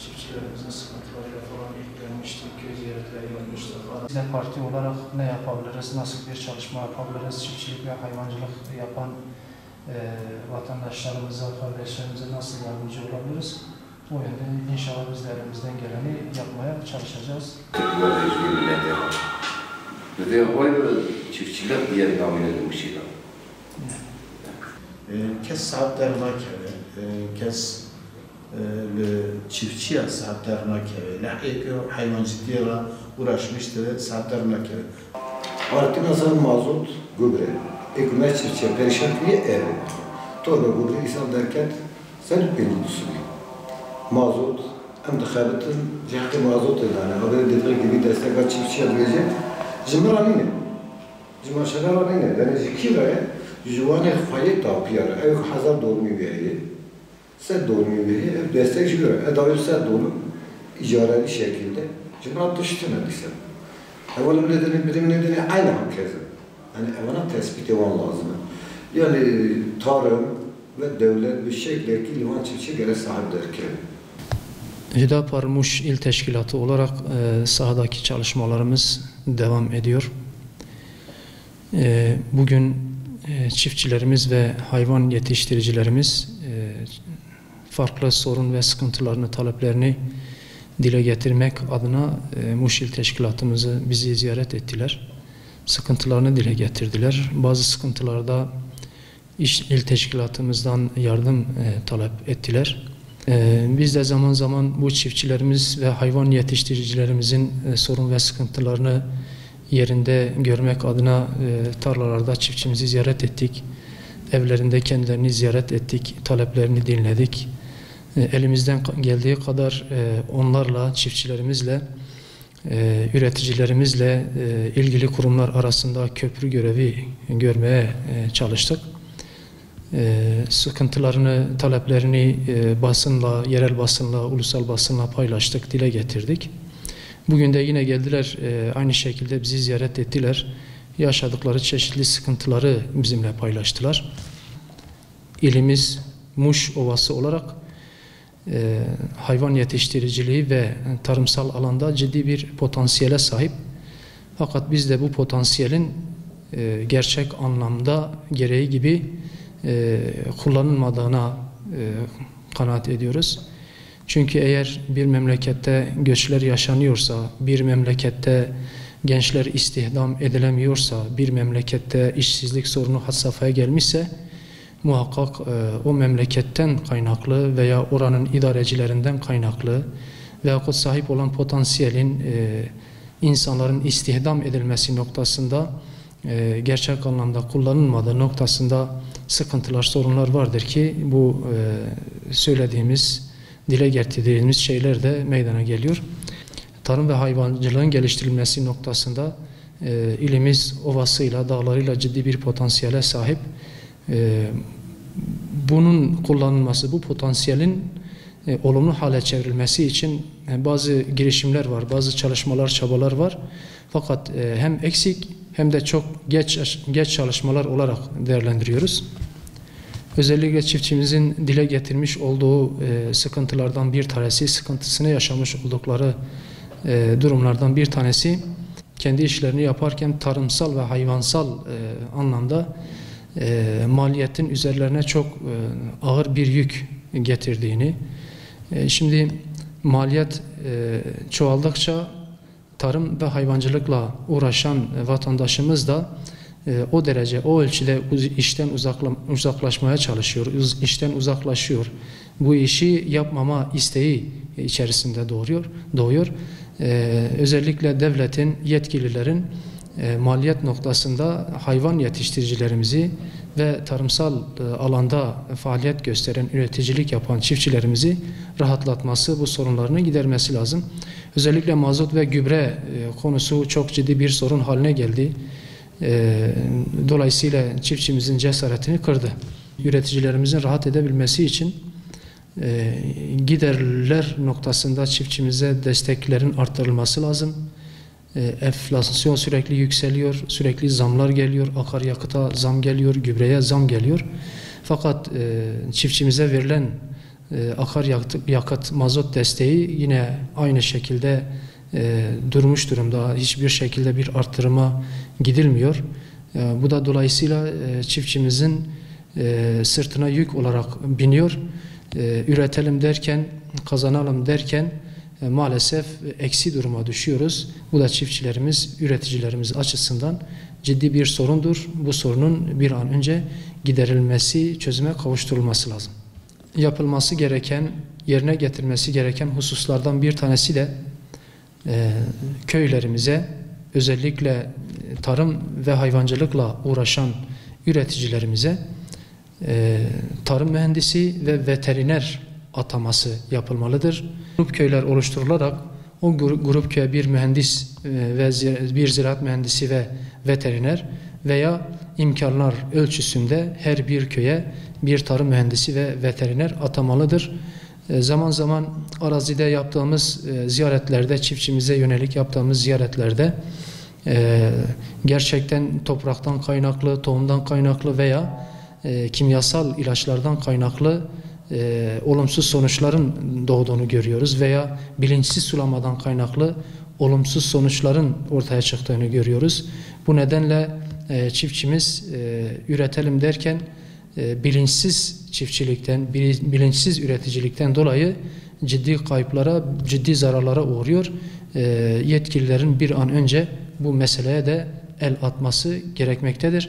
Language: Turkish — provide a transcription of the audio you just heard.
Çiftçilerimizin sıkıntılarıyla falan ilgilenmiştik, köy ziyaretleri yapmıştık. Biz de parti olarak ne yapabiliriz, nasıl bir çalışma yapabiliriz, çiftçilik ve hayvancılık yapan vatandaşlarımıza, kardeşlerimize nasıl yardımcı olabiliriz? O yönde inşallah biz de elimizden geleni yapmaya çalışacağız. Çiftçilik diye tahmin edilmiş idi. Kes saatlerine kere, kes çiftçiye saatlerine kere, lahiyeki hayvancılıkla uğraşmıştır saatlerine kere. Artık nasıl mazot, gübre, hükümet çiftçiye perişan diye ev. Torba gübre insan derken sen bilmiyorsun. Mazot, hem de hayatın cihazı mazot yani. Haberi dediği gibi destek çiftçiye verecek. Cimri aynı. Cimri şeyler aynı. Yani zikiraya juvane fayet tapıyor. Ev hazır dolmuyor yani. Sen dolmuyor yani. Ev destek jüyor. Edayı sen dolu. İcareli şekilde. Cimri düştüğüne desem. Evvelin nedeni aynı herkese. Yani evvela tespit etmen lazım. Yani tarım ve devlet bir şekilde ki liman çiftçi göre sahiptir ki. Hüdapar Muş İl Teşkilatı olarak sahadaki çalışmalarımız devam ediyor. Bugün çiftçilerimiz ve hayvan yetiştiricilerimiz farklı sorun ve sıkıntılarını, taleplerini dile getirmek adına Muş İl Teşkilatımızı bizi ziyaret ettiler. Sıkıntılarını dile getirdiler. Bazı sıkıntılarda İl Teşkilatımızdan yardım talep ettiler. Biz de zaman zaman bu çiftçilerimiz ve hayvan yetiştiricilerimizin sorun ve sıkıntılarını yerinde görmek adına tarlalarda çiftçimizi ziyaret ettik. Evlerinde kendilerini ziyaret ettik, taleplerini dinledik. Elimizden geldiği kadar onlarla, çiftçilerimizle, üreticilerimizle ilgili kurumlar arasında köprü görevi görmeye çalıştık. Sıkıntılarını, taleplerini basınla, yerel basınla, ulusal basınla paylaştık, dile getirdik. Bugün de yine geldiler, aynı şekilde bizi ziyaret ettiler. Yaşadıkları çeşitli sıkıntıları bizimle paylaştılar. İlimiz Muş Ovası olarak hayvan yetiştiriciliği ve tarımsal alanda ciddi bir potansiyele sahip. Fakat biz de bu potansiyelin gerçek anlamda gereği gibi kullanılmadığına kanaat ediyoruz. Çünkü eğer bir memlekette göçler yaşanıyorsa, bir memlekette gençler istihdam edilemiyorsa, bir memlekette işsizlik sorunu had safhaya gelmişse, muhakkak o memleketten kaynaklı veya oranın idarecilerinden kaynaklı veyahut sahip olan potansiyelin insanların istihdam edilmesi noktasında gerçek anlamda kullanılmadığı noktasında sıkıntılar, sorunlar vardır ki bu söylediğimiz, dile getirdiğimiz şeyler de meydana geliyor. Tarım ve hayvancılığın geliştirilmesi noktasında ilimiz ovasıyla, dağlarıyla ciddi bir potansiyele sahip. Bunun kullanılması, bu potansiyelin olumlu hale çevrilmesi için bazı girişimler var, bazı çalışmalar, çabalar var. Fakat hem eksik hem de çok geç çalışmalar olarak değerlendiriyoruz. Özellikle çiftçimizin dile getirmiş olduğu sıkıntılardan bir tanesi, sıkıntısını yaşamış oldukları durumlardan bir tanesi, kendi işlerini yaparken tarımsal ve hayvansal anlamda maliyetin üzerlerine çok ağır bir yük getirdiğini. Şimdi maliyet çoğaldıkça tarım ve hayvancılıkla uğraşan vatandaşımız da o derece, o ölçüde işten uzaklaşmaya çalışıyor, işten uzaklaşıyor. Bu işi yapmama isteği içerisinde doğuyor. Özellikle devletin, yetkililerin maliyet noktasında hayvan yetiştiricilerimizi ve tarımsal alanda faaliyet gösteren, üreticilik yapan çiftçilerimizi rahatlatması, bu sorunlarını gidermesi lazım. Özellikle mazot ve gübre konusu çok ciddi bir sorun haline geldi. Dolayısıyla çiftçimizin cesaretini kırdı. Üreticilerimizin rahat edebilmesi için giderler noktasında çiftçimize desteklerin arttırılması lazım. Enflasyon sürekli yükseliyor, sürekli zamlar geliyor, akaryakıta zam geliyor, gübreye zam geliyor. Fakat çiftçimize verilen akaryakıt, mazot desteği yine aynı şekilde durmuş durumda. Hiçbir şekilde bir arttırıma gidilmiyor. Bu da dolayısıyla çiftçimizin sırtına yük olarak biniyor. Üretelim derken, kazanalım derken maalesef eksi duruma düşüyoruz. Bu da çiftçilerimiz, üreticilerimiz açısından ciddi bir sorundur. Bu sorunun bir an önce giderilmesi, çözüme kavuşturulması lazım. Yapılması gereken, yerine getirilmesi gereken hususlardan bir tanesi de köylerimize, özellikle tarım ve hayvancılıkla uğraşan üreticilerimize tarım mühendisi ve veteriner ataması yapılmalıdır. Grup köyler oluşturularak o grup köye bir mühendis ve bir ziraat mühendisi ve veteriner veya imkanlar ölçüsünde her bir köye bir tarım mühendisi ve veteriner atamalıdır. Zaman zaman arazide yaptığımız ziyaretlerde, çiftçimize yönelik yaptığımız ziyaretlerde gerçekten topraktan kaynaklı, tohumdan kaynaklı veya kimyasal ilaçlardan kaynaklı olumsuz sonuçların doğduğunu görüyoruz veya bilinçsiz sulamadan kaynaklı olumsuz sonuçların ortaya çıktığını görüyoruz. Bu nedenle çiftçimiz üretelim derken bilinçsiz çiftçilikten, bilinçsiz üreticilikten dolayı ciddi kayıplara, ciddi zararlara uğruyor. Yetkililerin bir an önce bu meseleye de el atması gerekmektedir.